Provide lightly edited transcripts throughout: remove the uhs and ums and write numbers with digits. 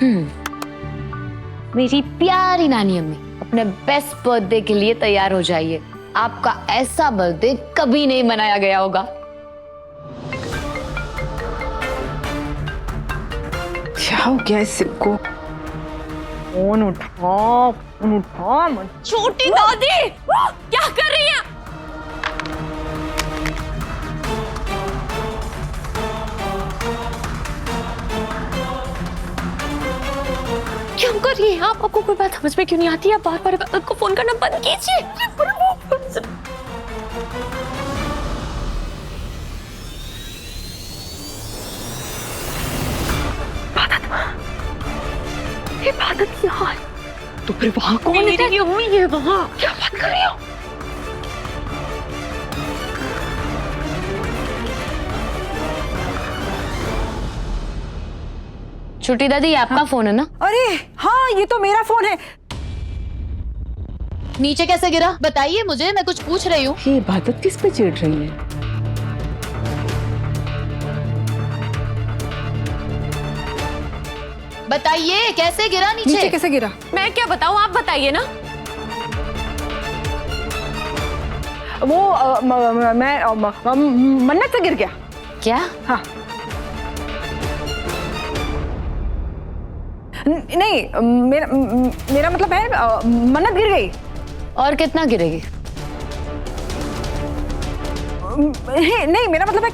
मेरी प्यारी नानी अम्मी, अपने बेस्ट बर्थडे के लिए तैयार हो जाइए। आपका ऐसा बर्थडे कभी नहीं मनाया गया होगा। क्या हो गया इस सिप को? फोन उठा मत। छोटी दादी क्या कर रही हैं? क्या कर रही हैं आप? आपको कोई बात समझ में क्यों नहीं आती? आप बार बार इबादत को फोन करना बंद कीजिए। इबादत यार, तो फिर वहां कौन है? मेरी अम्मी है वहां। क्या बात कर रही हो? छोटी दादी, आपका फोन है ना? अरे हाँ, ये तो मेरा फोन है। नीचे कैसे गिरा बताइए मुझे, मैं कुछ पूछ रही हूँ। ये इबादत किस पे चिढ़ रही है? बताइए कैसे गिरा नीचे? नीचे कैसे गिरा? मैं क्या बताऊँ, आप बताइए ना। वो मन्नत से गिर गया। क्या? हाँ। नहीं, मेरा मतलब है मन्नत गिर गई। और कितना गिरेगी? नहीं, मेरा मतलब है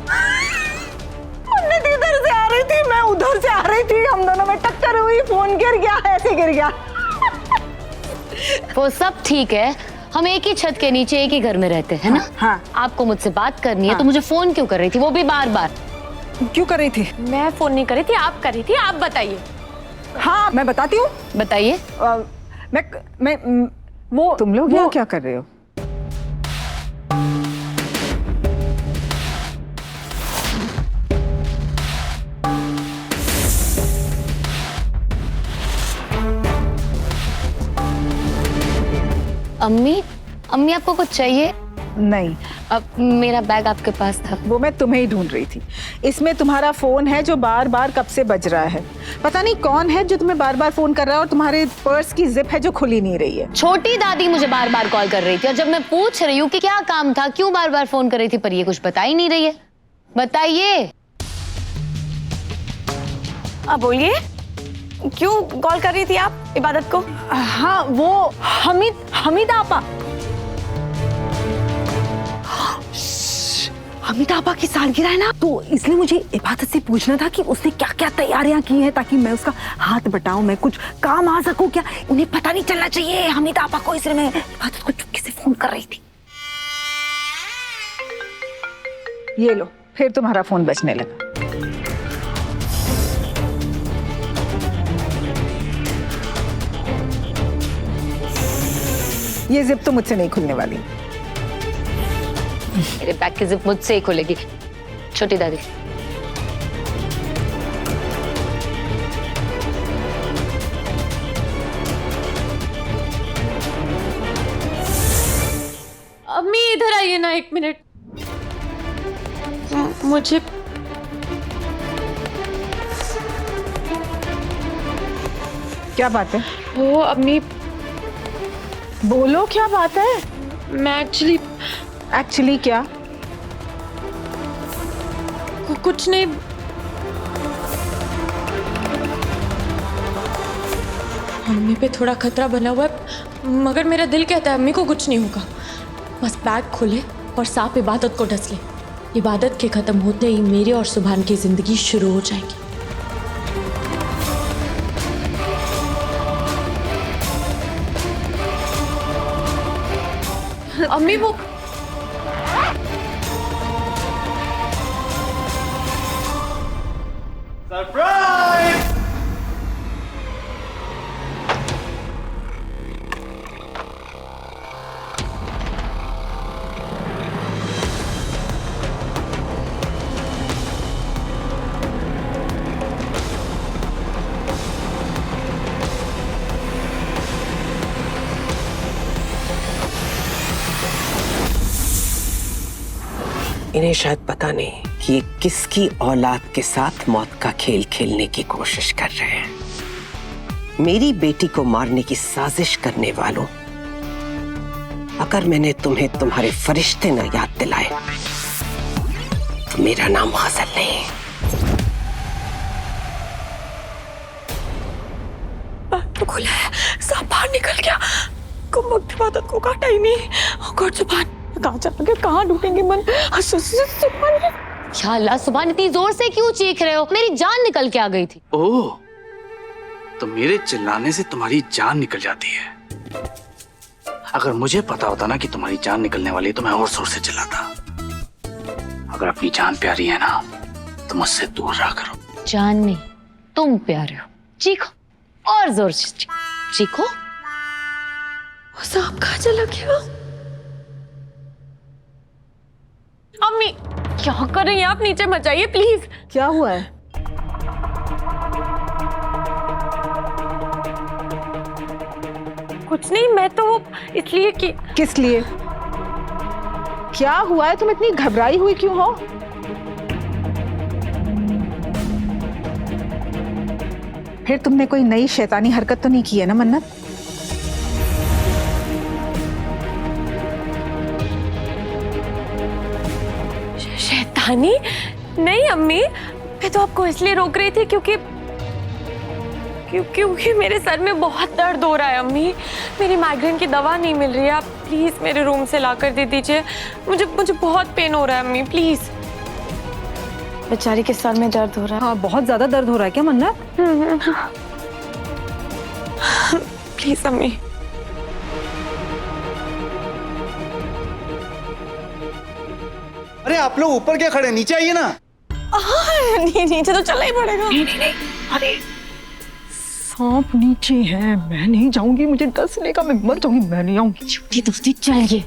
मन्नत इधर से आ रही थी, मैं उधर से आ रही थी, हम दोनों में टक्कर हुई, फोन गिर गया, ऐसे गिर गया। वो सब ठीक है, हम एक ही छत के नीचे एक ही घर में रहते हैं ना? हाँ। आपको मुझसे बात करनी है हाँ। तो मुझे फोन क्यों कर रही थी, वो भी बार बार? क्यों कर रही थी? मैं फोन नहीं कर रही थी, आप कर रही थी। आप बताइए। हाँ, मैं बताती हूँ। बताइए। मैं वो तुम लोग यहाँ क्या कर रहे हो? अम्मी आपको कुछ चाहिए? नहीं, अब मेरा बैग आपके पास था। वो मैं तुम्हें ही ढूंढ रही थी। इसमें तुम्हारा फोन है जो बार बार कब से बज रहा है। पता नहीं कौन है जो तुम्हें बार बार फोन कर रहा है, और तुम्हारे पर्स की जिप है जो खुली नहीं रही है। छोटी दादी मुझे बार बार कॉल कर रही थी, और जब मैं पूछ रही हूँ कि क्या काम था, क्यों बार बार फोन कर रही थी, पर ये कुछ बता ही नहीं रही है। बताइए। अब बोलिए, क्यों कॉल कर रही थी आप इबादत को? हाँ, वो हमीदा आपा। हमीदा आपा की सालगिरह है ना, तो इसलिए मुझे इबादत से पूछना था कि उसने क्या क्या तैयारियां की हैं, ताकि मैं उसका हाथ बटाऊं, मैं कुछ काम आ सकूं। क्या उन्हें पता नहीं चलना चाहिए हमीदा आपा को, इसलिए मैं इबादत को चुपके से फोन कर रही थी। ये लो, फिर तुम्हारा फोन बजने लगा। ये जिप तो मुझसे नहीं खुलने वाली। मेरे बैग की जिप मुझसे ही खुलेगी। छोटी दादी, अम्मी इधर आइए ना, एक मिनट। मुझे क्या बात है? वो अम्मी, बोलो, क्या बात है? मैं एक्चुअली क्या? कुछ नहीं। अम्मी पे थोड़ा खतरा बना हुआ है, मगर मेरा दिल कहता है अम्मी को कुछ नहीं होगा। बस बैग खोले और सांप इबादत को डस ले। इबादत के खत्म होते ही मेरी और सुभान की जिंदगी शुरू हो जाएगी। अम्मी वो सरप्राइज! इन्हें शायद पता नहीं कि ये किसकी औलाद के साथ मौत का खेल खेलने की कोशिश कर रहे हैं। मेरी बेटी को मारने की साजिश करने वालों, अगर मैंने तुम्हें तुम्हारे फरिश्ते न याद दिलाए तो मेरा नाम गजल नहीं। तो खुला है, सांप बाहर निकल गया। वक्त इबादत को काटा ही नहीं। Oh God, सुभान कहाँ चला गया, कहाँ ढूंढेंगे मन। सुभान, या अल्लाह, सुभान इतनी जोर से क्यों चीख रहे हो? मेरी जान निकल के आ गई थी। ओह, तो मेरे चिल्लाने से तुम्हारी जान निकल जाती है। अगर मुझे पता होता ना कि तुम्हारी जान निकलने वाली है तो मैं और जोर से चिल्लाता। अगर अपनी जान प्यारी है ना तो मुझसे दूर रहा करो। जान नहीं, तुम प्यारे हो। चीखो और जोर से चीखो। वो सांप कहाँ चला गया? अम्मी क्या कर रही हैं आप? नीचे मत जाइए प्लीज। क्या हुआ है? कुछ नहीं, मैं तो इसलिए कि किस लिए? क्या हुआ है? तुम इतनी घबराई हुई क्यों हो? फिर तुमने कोई नई शैतानी हरकत तो नहीं की है ना मन्नत? शैतानी? नहीं अम्मी, मैं तो आपको इसलिए रोक रही थी क्योंकि मेरे सर में बहुत दर्द हो रहा है अम्मी। मेरी माइग्रेन की दवा नहीं मिल रही है। आप प्लीज मेरे रूम से लाकर दे दीजिए। मुझे बहुत पेन हो रहा है अम्मी, प्लीज। बेचारी के सर में दर्द हो रहा है। हाँ, बहुत ज्यादा दर्द हो रहा है क्या मन्नत? प्लीज अम्मी। अरे आप लोग ऊपर क्या खड़े, नीचे आइए ना। नीचे तो चलना ही पड़ेगा। नहीं, अरे सांप नीचे है, मैं नहीं जाऊंगी, मुझे डर लेगा, मैं मर जाऊंगी, मैं नहीं आऊंगी। छोटी दोस्ती, चलिए।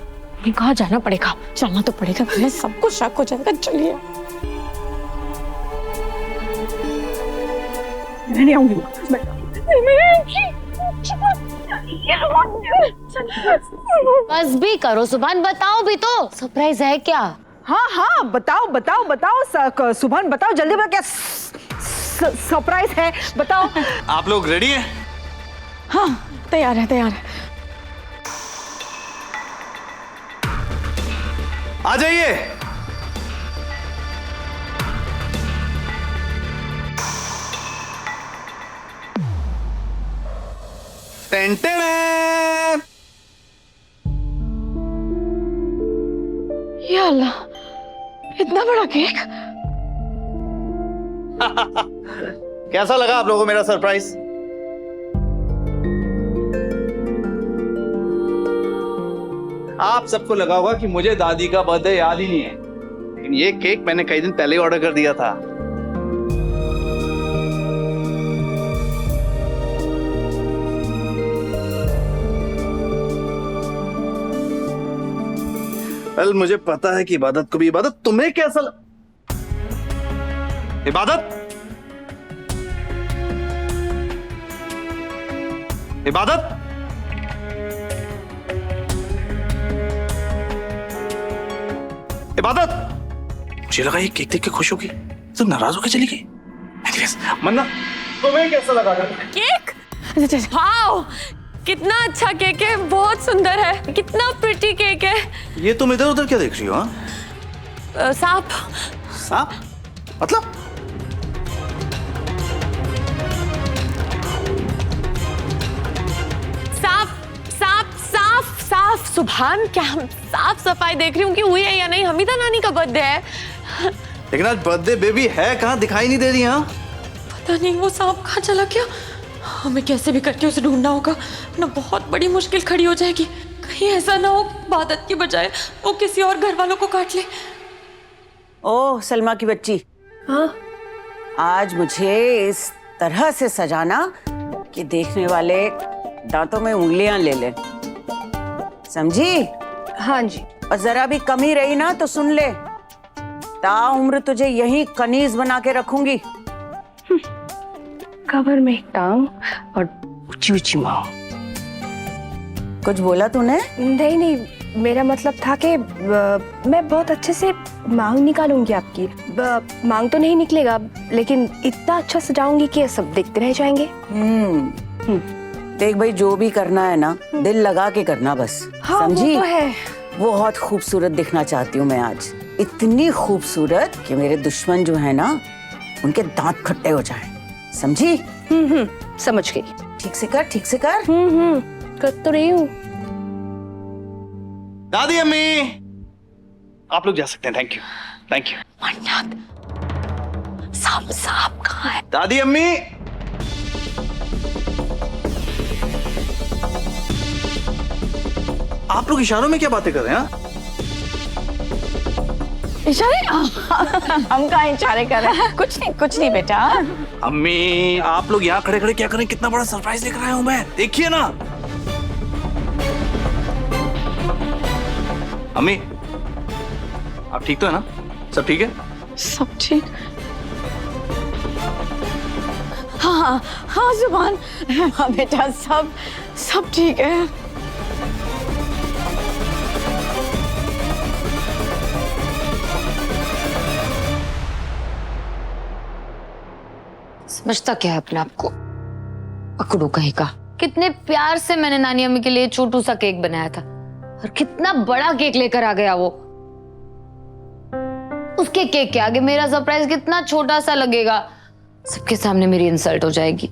कहाँ जाना पड़ेगा? चलना तो पड़ेगा, पहले सबको शक हो जाएगा। चलिए। मैं नहीं आऊंगी। बस भी करो सुभान, बताओ भी तो, सरप्राइज है क्या? हाँ, बताओ सुभान, बताओ जल्दी बताओ, क्या सरप्राइज है, बताओ। आप लोग रेडी हैं? हाँ, तैयार है। आ जाइए। टेंटेन। या अल्लाह, इतना बड़ा केक। कैसा लगा आप लोगों को मेरा सरप्राइज? आप सबको लगा होगा कि मुझे दादी का बर्थडे याद ही नहीं है, लेकिन ये केक मैंने कई दिन पहले ऑर्डर कर दिया था। वेल, मुझे पता है कि इबादत को भी इबादत, तुम्हें कैसा इबादत इबादत इबादत, मुझे लगा ये केक देख के खुश होगी, तो नाराज होकर चली गई। एनीवेज, मन्ना तुम्हें कैसा लगा केक? वाओ, कितना अच्छा केक है, बहुत सुंदर है, कितना प्रिटी केक है। ये तुम इधर उधर क्या देख रही हो? हाँ, सांप। सांप मतलब? साफ सुभान, क्या साफ सफाई देख रही हूँ कि हुई है या नहीं। हमीदा नानी का बर्थडे है। लेकिन आज बर्थडे बेबी है कहाँ, दिखाई नहीं दे रही। हाँ, पता नहीं वो सांप कहाँ चला गया। हमें कैसे भी करके उसे ढूंढना होगा, ना बहुत बड़ी मुश्किल खड़ी हो जाएगी। कहीं ऐसा ना हो इबादत की बजाय वो किसी और घर वालों को काट ले। ओह सलमा की बच्ची, हाँ, आज मुझे इस तरह से सजाना कि देखने वाले दांतों में उंगलियां ले ले, समझी? हाँ जी। और जरा भी कमी रही ना तो सुन ले, ताउम्र तुझे यहीं कनीज बना के रखूंगी। कबर में टांग और ऊंची ऊंची मांग। कुछ बोला तूने? नहीं, मेरा मतलब था कि मैं बहुत अच्छे से मांग निकालूंगी आपकी। मांग तो नहीं निकलेगा, लेकिन इतना अच्छा सजाऊंगी कि सब देखते रह जाएंगे। देख भाई, जो भी करना है ना दिल लगा के करना बस। हाँ, समझी? वो तो है। वो बहुत खूबसूरत दिखना चाहती हूँ मैं आज, इतनी खूबसूरत कि मेरे दुश्मन जो है ना उनके दांत खट्टे हो जाएं। समझी? समझ गई। ठीक से कर, ठीक से कर। कर तो रही हूँ। दादी अम्मी, आप लोग जा सकते हैं। Thank you, thank you. सांप कहाँ है? दादी अम्मी, आप लोग इशारों में क्या बातें कर रहे हैं? इशारे? हम कहाँ इशारे कर रहे हैं? कुछ नहीं बेटा। अम्मी, आप लोग यहाँ खड़े खड़े क्या कर रहे हैं? कितना बड़ा सरप्राइज लेकर आया हूँ मैं, देखिए ना। अम्मी, आप ठीक तो है ना? सब ठीक है? सब ठीक? हाँ जुबान। हाँ बेटा, सब ठीक है। समझता क्या है अपने आप को, अकड़ू कहीं का। कितने प्यार से मैंने नानी अम्मी के लिए छोटू सा केक बनाया था और कितना बड़ा केक लेकर आ गया वो। उसके केक के आगे मेरा सरप्राइज कितना छोटा सा लगेगा। सबके सामने मेरी इंसल्ट हो जाएगी।